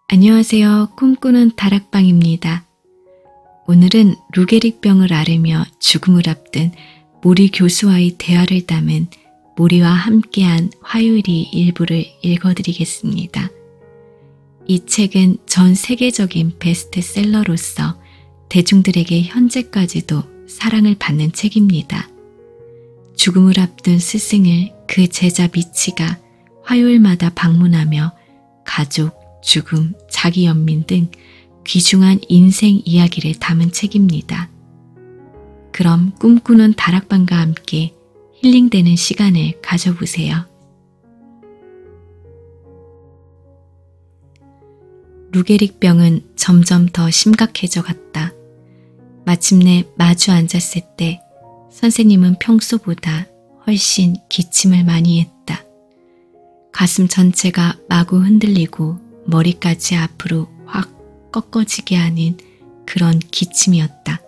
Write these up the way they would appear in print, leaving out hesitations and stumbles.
안녕하세요. 꿈꾸는 다락방입니다. 오늘은 루게릭병을 앓으며 죽음을 앞둔 모리 교수와의 대화를 담은 모리와 함께한 화요일이 일부를 읽어드리겠습니다. 이 책은 전 세계적인 베스트셀러로서 대중들에게 현재까지도 사랑을 받는 책입니다. 죽음을 앞둔 스승을 그 제자 미치가 화요일마다 방문하며 가족, 죽음, 자기 연민 등 귀중한 인생 이야기를 담은 책입니다. 그럼 꿈꾸는 다락방과 함께 힐링되는 시간을 가져보세요. 루게릭병은 점점 더 심각해져 갔다. 마침내 마주 앉았을 때 선생님은 평소보다 훨씬 기침을 많이 했다. 가슴 전체가 마구 흔들리고 머리까지 앞으로 확 꺾어지게 하는 그런 기침이었다.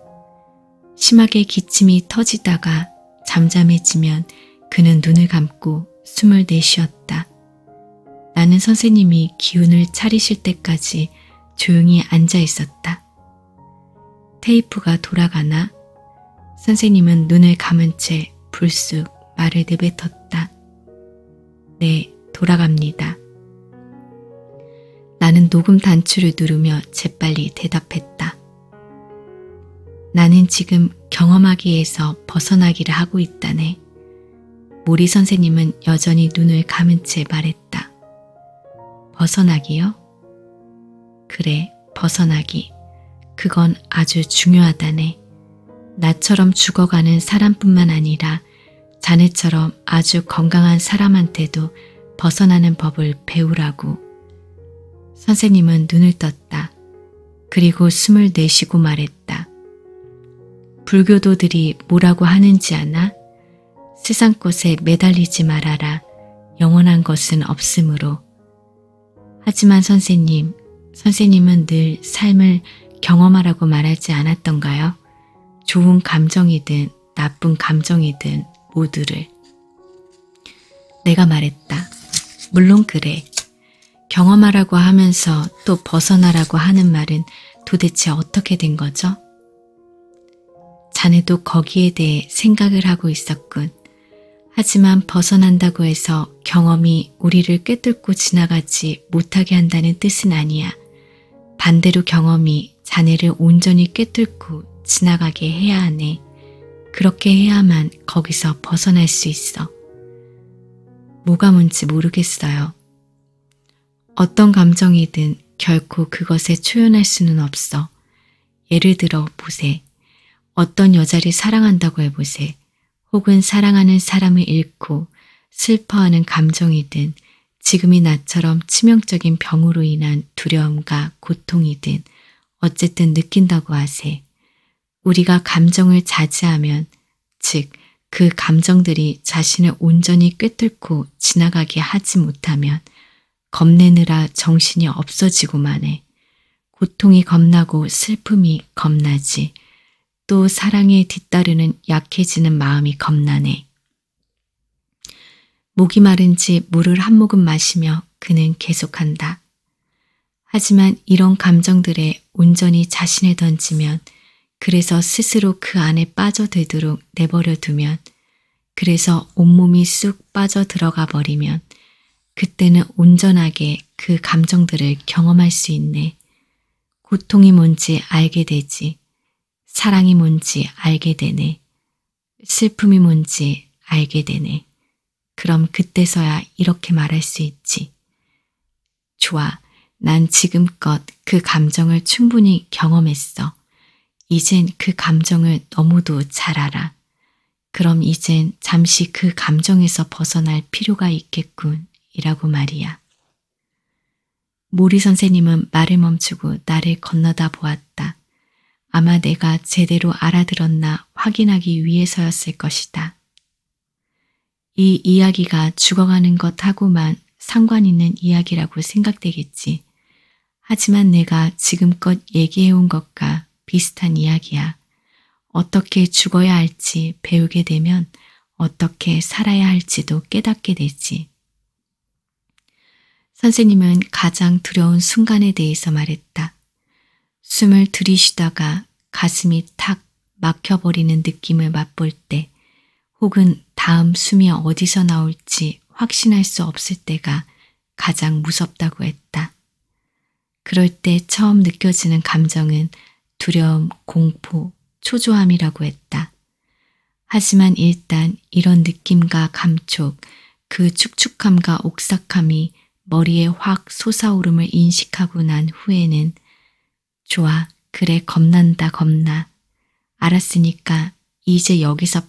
심하게 기침이 터지다가 잠잠해지면 그는 눈을 감고 숨을 내쉬었다. 나는 선생님이 기운을 차리실 때까지 조용히 앉아 있었다. 테이프가 돌아가나? 선생님은 눈을 감은 채 불쑥 말을 내뱉었다. 네, 돌아갑니다. 나는 녹음 단추를 누르며 재빨리 대답했다. 나는 지금 경험하기에서 벗어나기를 하고 있다네. 모리 선생님은 여전히 눈을 감은 채 말했다. 벗어나기요? 그래, 벗어나기. 그건 아주 중요하다네. 나처럼 죽어가는 사람뿐만 아니라 자네처럼 아주 건강한 사람한테도 벗어나는 법을 배우라고. 선생님은 눈을 떴다. 그리고 숨을 내쉬고 말했다. 불교도들이 뭐라고 하는지 아나? 세상 것에 매달리지 말아라. 영원한 것은 없으므로. 하지만 선생님은 늘 삶을 경험하라고 말하지 않았던가요? 좋은 감정이든 나쁜 감정이든 모두를. 내가 말했다. 물론 그래. 경험하라고 하면서 또 벗어나라고 하는 말은 도대체 어떻게 된 거죠? 자네도 거기에 대해 생각을 하고 있었군. 하지만 벗어난다고 해서 경험이 우리를 꿰뚫고 지나가지 못하게 한다는 뜻은 아니야. 반대로 경험이 자네를 온전히 꿰뚫고 지나가게 해야 하네. 그렇게 해야만 거기서 벗어날 수 있어. 뭐가 뭔지 모르겠어요. 어떤 감정이든 결코 그것에 초연할 수는 없어. 예를 들어 보세. 어떤 여자를 사랑한다고 해보세. 혹은 사랑하는 사람을 잃고 슬퍼하는 감정이든 지금이 나처럼 치명적인 병으로 인한 두려움과 고통이든 어쨌든 느낀다고 하세. 우리가 감정을 자제하면, 즉 그 감정들이 자신을 온전히 꿰뚫고 지나가게 하지 못하면 겁내느라 정신이 없어지고만 해. 고통이 겁나고 슬픔이 겁나지. 또 사랑에 뒤따르는 약해지는 마음이 겁나네. 목이 마른지 물을 한 모금 마시며 그는 계속한다. 하지만 이런 감정들에 온전히 자신을 던지면, 그래서 스스로 그 안에 빠져들도록 내버려 두면, 그래서 온몸이 쑥 빠져 들어가 버리면 그때는 온전하게 그 감정들을 경험할 수 있네. 고통이 뭔지 알게 되지. 사랑이 뭔지 알게 되네. 슬픔이 뭔지 알게 되네. 그럼 그때서야 이렇게 말할 수 있지. 좋아, 난 지금껏 그 감정을 충분히 경험했어. 이젠 그 감정을 너무도 잘 알아. 그럼 이젠 잠시 그 감정에서 벗어날 필요가 있겠군, 이라고 말이야. 모리 선생님은 말을 멈추고 나를 건너다 보았다. 아마 내가 제대로 알아들었나 확인하기 위해서였을 것이다. 이 이야기가 죽어가는 것하고만 상관 있는 이야기라고 생각되겠지. 하지만 내가 지금껏 얘기해온 것과 비슷한 이야기야. 어떻게 죽어야 할지 배우게 되면 어떻게 살아야 할지도 깨닫게 되지. 선생님은 가장 두려운 순간에 대해서 말했다. 숨을 들이쉬다가 가슴이 탁 막혀버리는 느낌을 맛볼 때, 혹은 다음 숨이 어디서 나올지 확신할 수 없을 때가 가장 무섭다고 했다. 그럴 때 처음 느껴지는 감정은 두려움, 공포, 초조함이라고 했다. 하지만 일단 이런 느낌과 감촉, 그 축축함과 옥삭함이 머리에 확 솟아오름을 인식하고 난 후에는 좋아, 그래, 겁난다, 겁나. 알았으니까 이제 여기서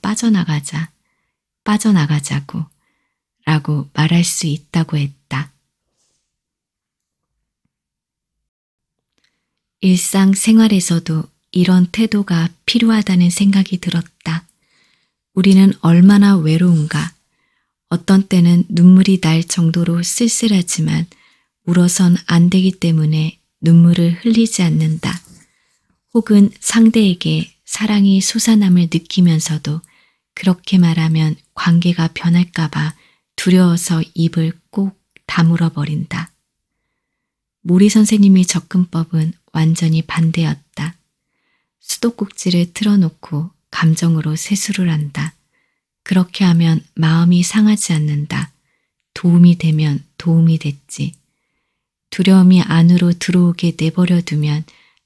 빠져나가자고 라고 말할 수 있다고 했다. 일상생활에서도 이런 태도가 필요하다는 생각이 들었다. 우리는 얼마나 외로운가. 어떤 때는 눈물이 날 정도로 쓸쓸하지만 울어선 안 되기 때문에 눈물을 흘리지 않는다. 혹은 상대에게 사랑이 솟아남을 느끼면서도 그렇게 말하면 관계가 변할까봐 두려워서 입을 꼭 다물어 버린다. 모리 선생님의 접근법은 완전히 반대였다. 수도꼭지를 틀어놓고 감정으로 세수를 한다. 그렇게 하면 마음이 상하지 않는다. 도움이 되면 도움이 됐지. 두려움이 안으로 들어오게 내버려 두면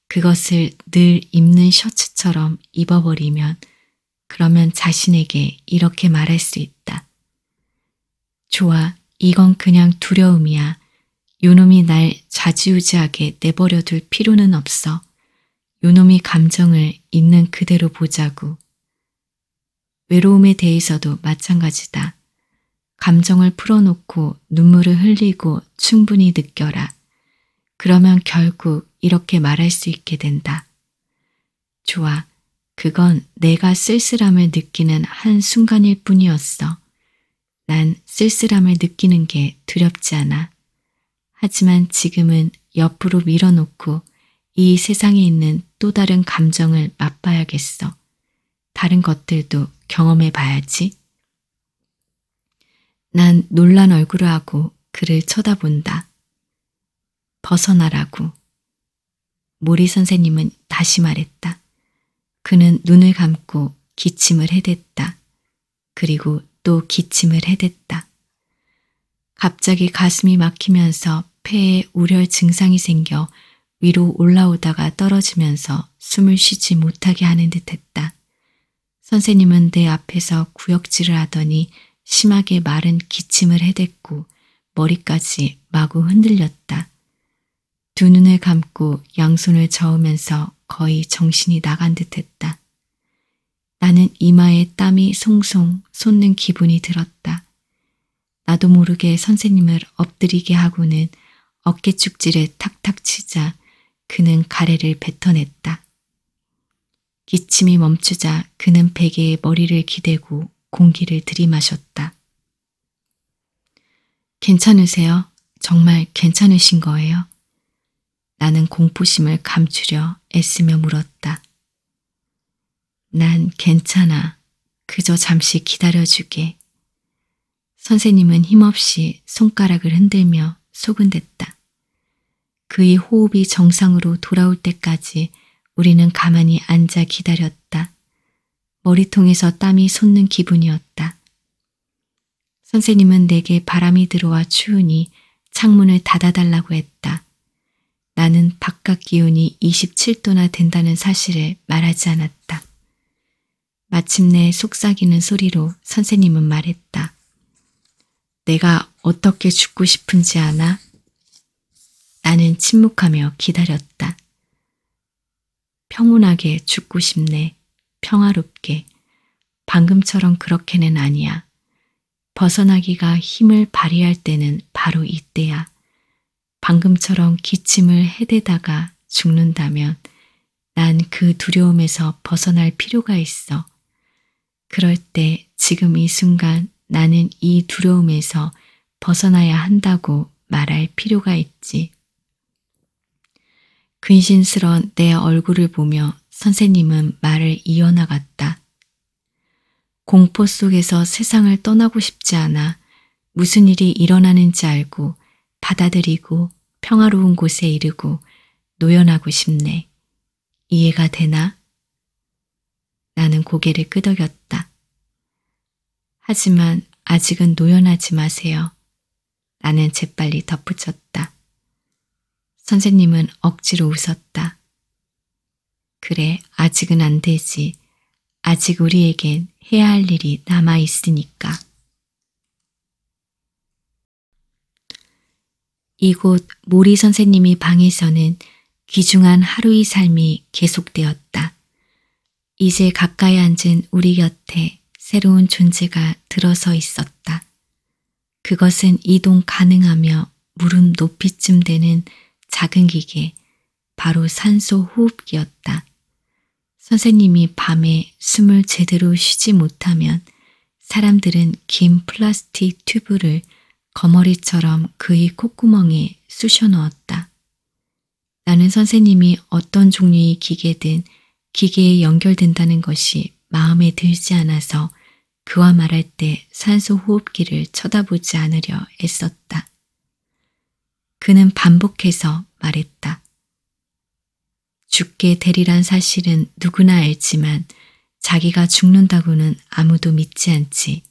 그것을 늘 입는 셔츠처럼 입어버리면 그러면 자신에게 이렇게 말할 수 있다. 좋아, 이건 그냥 두려움이야. 요놈이 날 좌지우지하게 내버려 둘 필요는 없어. 요놈이 감정을 있는 그대로 보자고. 외로움에 대해서도 마찬가지다. 감정을 풀어놓고 눈물을 흘리고 충분히 느껴라. 그러면 결국 이렇게 말할 수 있게 된다. 좋아, 그건 내가 쓸쓸함을 느끼는 한 순간일 뿐이었어. 난 쓸쓸함을 느끼는 게 두렵지 않아. 하지만 지금은 옆으로 밀어놓고 이 세상에 있는 또 다른 감정을 맛봐야겠어. 다른 것들도 경험해 봐야지. 난 놀란 얼굴을 하고 그를 쳐다본다. 벗어나라고. 모리 선생님은 다시 말했다. 그는 눈을 감고 기침을 해댔다. 그리고 또 기침을 해댔다. 갑자기 가슴이 막히면서 폐에 우열 증상이 생겨 위로 올라오다가 떨어지면서 숨을 쉬지 못하게 하는 듯했다. 선생님은 내 앞에서 구역질을 하더니 심하게 마른 기침을 해댔고 머리까지 마구 흔들렸다. 두 눈을 감고 양손을 저으면서 거의 정신이 나간 듯했다. 나는 이마에 땀이 송송 솟는 기분이 들었다. 나도 모르게 선생님을 엎드리게 하고는 어깨축지를 탁탁 치자 그는 가래를 뱉어냈다. 기침이 멈추자 그는 베개에 머리를 기대고 공기를 들이마셨다. 괜찮으세요? 정말 괜찮으신 거예요? 나는 공포심을 감추려 애쓰며 물었다. 난 괜찮아. 그저 잠시 기다려주게. 선생님은 힘없이 손가락을 흔들며 소근댔다. 그의 호흡이 정상으로 돌아올 때까지 우리는 가만히 앉아 기다렸다. 머리통에서 땀이 솟는 기분이었다. 선생님은 내게 바람이 들어와 추우니 창문을 닫아달라고 했다. 나는 바깥 기온이 27도나 된다는 사실을 말하지 않았다. 마침내 속삭이는 소리로 선생님은 말했다. 내가 어떻게 죽고 싶은지 아나? 나는 침묵하며 기다렸다. 평온하게 죽고 싶네. 평화롭게. 방금처럼 그렇게는 아니야. 벗어나기가 힘을 발휘할 때는 바로 이때야. 방금처럼 기침을 해대다가 죽는다면 난 그 두려움에서 벗어날 필요가 있어. 그럴 때 지금 이 순간 나는 이 두려움에서 벗어나야 한다고 말할 필요가 있지. 근신스런 내 얼굴을 보며 선생님은 말을 이어나갔다. 공포 속에서 세상을 떠나고 싶지 않아. 무슨 일이 일어나는지 알고 받아들이고 평화로운 곳에 이르고 노연하고 싶네. 이해가 되나? 나는 고개를 끄덕였다. 하지만 아직은 노연하지 마세요. 나는 재빨리 덧붙였다. 선생님은 억지로 웃었다. 그래, 아직은 안 되지. 아직 우리에겐 해야 할 일이 남아 있으니까. 이곳 모리 선생님이 방에서는 귀중한 하루의 삶이 계속되었다. 이제 가까이 앉은 우리 곁에 새로운 존재가 들어서 있었다. 그것은 이동 가능하며 무릎 높이쯤 되는 작은 기계, 바로 산소 호흡기였다. 선생님이 밤에 숨을 제대로 쉬지 못하면 사람들은 긴 플라스틱 튜브를 거머리처럼 그의 콧구멍에 쑤셔 넣었다. 나는 선생님이 어떤 종류의 기계든 기계에 연결된다는 것이 마음에 들지 않아서 그와 말할 때 산소 호흡기를 쳐다보지 않으려 애썼다. 그는 반복해서 말했다. 죽게 되리란 사실은 누구나 알지만 자기가 죽는다고는 아무도 믿지 않지.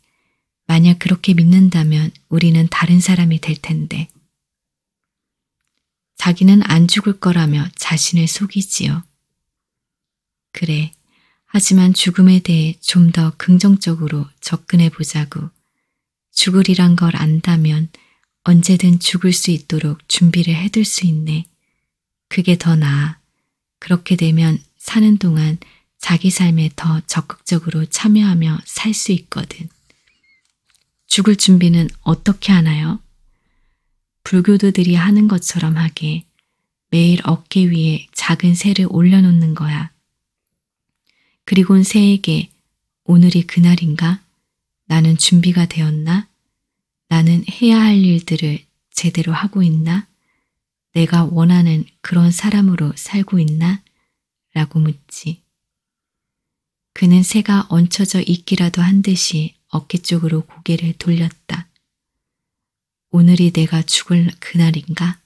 만약 그렇게 믿는다면 우리는 다른 사람이 될 텐데. 자기는 안 죽을 거라며 자신을 속이지요. 그래, 하지만 죽음에 대해 좀 더 긍정적으로 접근해 보자고. 죽으리란 걸 안다면 언제든 죽을 수 있도록 준비를 해둘 수 있네. 그게 더 나아. 그렇게 되면 사는 동안 자기 삶에 더 적극적으로 참여하며 살 수 있거든. 죽을 준비는 어떻게 하나요? 불교도들이 하는 것처럼 하게 매일 어깨 위에 작은 새를 올려놓는 거야. 그리곤 새에게 오늘이 그날인가? 나는 준비가 되었나? 나는 해야 할 일들을 제대로 하고 있나? 내가 원하는 그런 사람으로 살고 있나? 라고 묻지. 그는 새가 얹혀져 있기라도 한 듯이 어깨 쪽으로 고개를 돌렸다. 오늘이 내가 죽을 그날인가?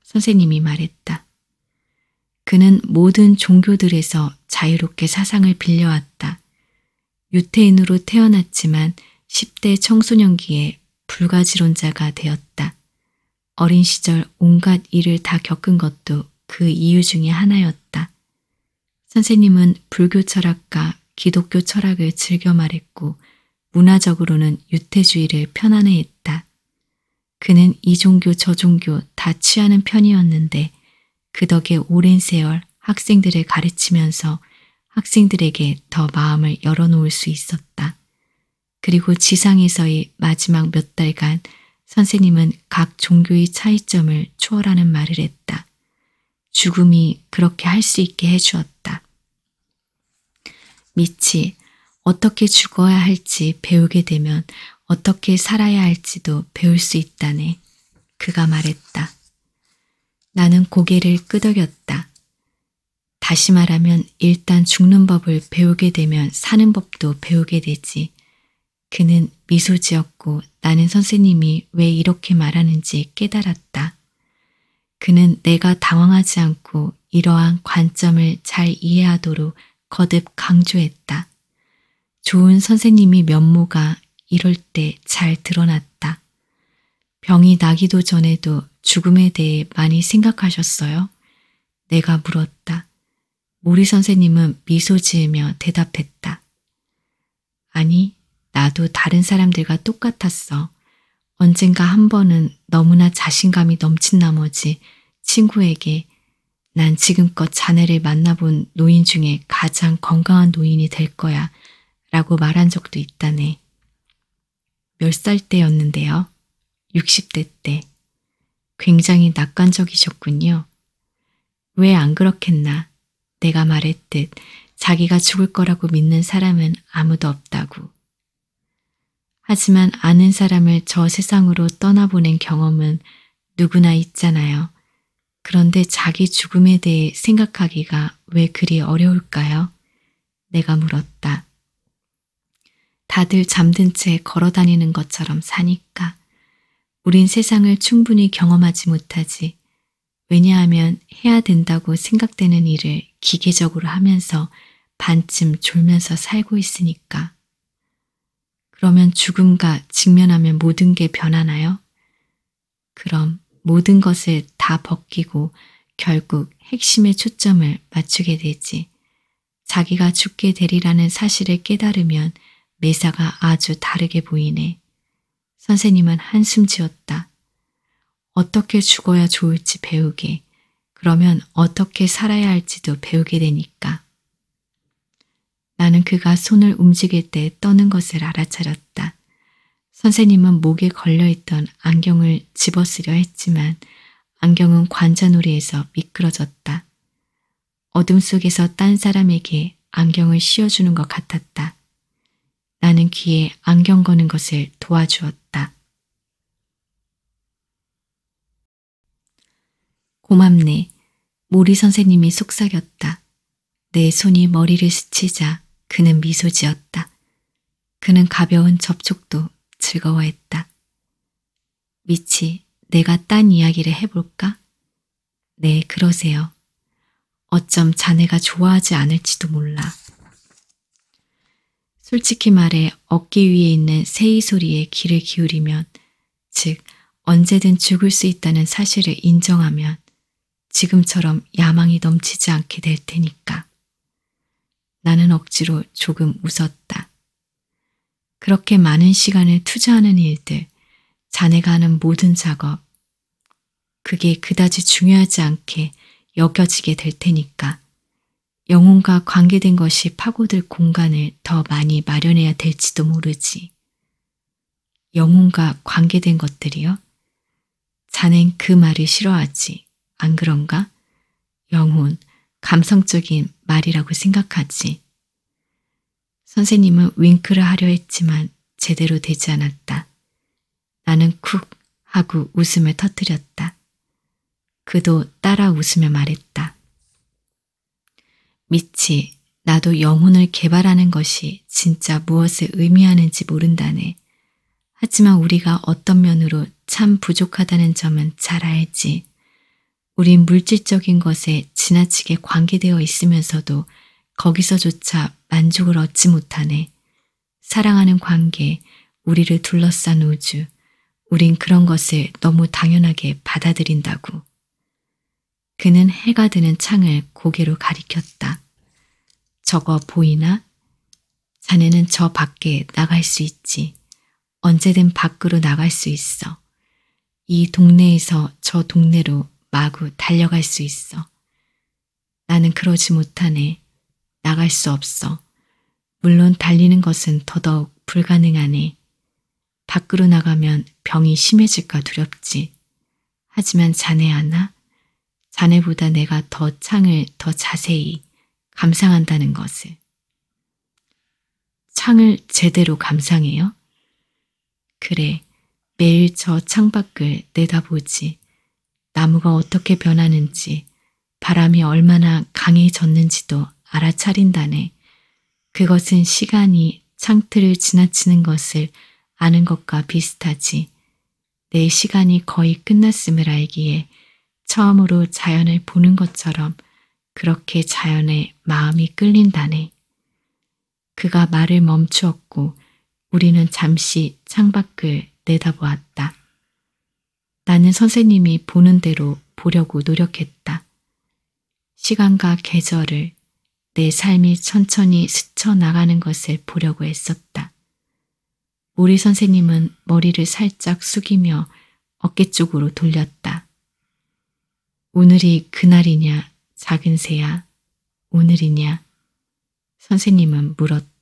선생님이 말했다. 그는 모든 종교들에서 자유롭게 사상을 빌려왔다. 유태인으로 태어났지만 10대 청소년기에 불가지론자가 되었다. 어린 시절 온갖 일을 다 겪은 것도 그 이유 중에 하나였다. 선생님은 불교 철학과 기독교 철학을 즐겨 말했고 문화적으로는 유태주의를 편안해했다. 그는 이 종교 저 종교 다 취하는 편이었는데 그 덕에 오랜 세월 학생들을 가르치면서 학생들에게 더 마음을 열어놓을 수 있었다. 그리고 지상에서의 마지막 몇 달간 선생님은 각 종교의 차이점을 초월하는 말을 했다. 죽음이 그렇게 할 수 있게 해주었다. 미치, 어떻게 죽어야 할지 배우게 되면 어떻게 살아야 할지도 배울 수 있다네. 그가 말했다. 나는 고개를 끄덕였다. 다시 말하면 일단 죽는 법을 배우게 되면 사는 법도 배우게 되지. 그는 미소 지었고 나는 선생님이 왜 이렇게 말하는지 깨달았다. 그는 내가 당황하지 않고 이러한 관점을 잘 이해하도록 거듭 강조했다. 좋은 선생님이 면모가 이럴 때 잘 드러났다. 병이 나기도 전에도 죽음에 대해 많이 생각하셨어요? 내가 물었다. 모리 선생님은 미소 지으며 대답했다. 아니, 나도 다른 사람들과 똑같았어. 언젠가 한 번은 너무나 자신감이 넘친 나머지 친구에게 난 지금껏 자네를 만나본 노인 중에 가장 건강한 노인이 될 거야 라고 말한 적도 있다네. 몇 살 때였는데요? 60대 때. 굉장히 낙관적이셨군요. 왜 안 그렇겠나? 내가 말했듯 자기가 죽을 거라고 믿는 사람은 아무도 없다고. 하지만 아는 사람을 저 세상으로 떠나보낸 경험은 누구나 있잖아요. 그런데 자기 죽음에 대해 생각하기가 왜 그리 어려울까요? 내가 물었다. 다들 잠든 채 걸어 다니는 것처럼 사니까. 우린 세상을 충분히 경험하지 못하지. 왜냐하면 해야 된다고 생각되는 일을 기계적으로 하면서 반쯤 졸면서 살고 있으니까. 그러면 죽음과 직면하면 모든 게 변하나요? 그럼 모든 것을 다 벗기고 결국 핵심에 초점을 맞추게 되지. 자기가 죽게 되리라는 사실을 깨달으면 매사가 아주 다르게 보이네. 선생님은 한숨 지었다. 어떻게 죽어야 좋을지 배우게. 그러면 어떻게 살아야 할지도 배우게 되니까. 나는 그가 손을 움직일 때 떠는 것을 알아차렸다. 선생님은 목에 걸려있던 안경을 집어쓰려 했지만 안경은 관자놀이에서 미끄러졌다. 어둠 속에서 딴 사람에게 안경을 씌워주는 것 같았다. 나는 귀에 안경 거는 것을 도와주었다. 고맙네. 모리 선생님이 속삭였다. 내 손이 머리를 스치자 그는 미소 지었다. 그는 가벼운 접촉도 즐거워했다. 미치, 내가 딴 이야기를 해볼까? 네, 그러세요. 어쩜 자네가 좋아하지 않을지도 몰라. 솔직히 말해 어깨 위에 있는 새이 소리에 귀를 기울이면, 즉 언제든 죽을 수 있다는 사실을 인정하면 지금처럼 야망이 넘치지 않게 될 테니까. 나는 억지로 조금 웃었다. 그렇게 많은 시간을 투자하는 일들, 자네가 하는 모든 작업, 그게 그다지 중요하지 않게 여겨지게 될 테니까 영혼과 관계된 것이 파고들 공간을 더 많이 마련해야 될지도 모르지. 영혼과 관계된 것들이요? 자넨 그 말을 싫어하지. 안 그런가? 영혼, 감성적인 말이라고 생각하지. 선생님은 윙크를 하려 했지만 제대로 되지 않았다. 나는 쿡 하고 웃음을 터뜨렸다. 그도 따라 웃으며 말했다. 미치, 나도 영혼을 개발하는 것이 진짜 무엇을 의미하는지 모른다네. 하지만 우리가 어떤 면으로 참 부족하다는 점은 잘 알지. 우린 물질적인 것에 지나치게 관계되어 있으면서도 거기서조차 만족을 얻지 못하네. 사랑하는 관계, 우리를 둘러싼 우주, 우린 그런 것을 너무 당연하게 받아들인다고. 그는 해가 드는 창을 고개로 가리켰다. 저거 보이나? 자네는 저 밖에 나갈 수 있지. 언제든 밖으로 나갈 수 있어. 이 동네에서 저 동네로 마구 달려갈 수 있어. 나는 그러지 못하네. 나갈 수 없어. 물론 달리는 것은 더더욱 불가능하네. 밖으로 나가면 병이 심해질까 두렵지. 하지만 자네 아나? 자네보다 내가 더 창을 더 자세히 감상한다는 것을. 창을 제대로 감상해요? 그래, 매일 저 창밖을 내다보지. 나무가 어떻게 변하는지, 바람이 얼마나 강해졌는지도 알아차린다네. 그것은 시간이 창틀을 지나치는 것을 아는 것과 비슷하지. 내 시간이 거의 끝났음을 알기에 처음으로 자연을 보는 것처럼 그렇게 자연에 마음이 끌린다네. 그가 말을 멈추었고 우리는 잠시 창밖을 내다보았다. 나는 선생님이 보는 대로 보려고 노력했다. 시간과 계절을, 내 삶이 천천히 스쳐나가는 것을 보려고 애썼다. 모리 선생님은 머리를 살짝 숙이며 어깨 쪽으로 돌렸다. 오늘이 그날이냐, 작은 새야, 오늘이냐? 선생님은 물었다.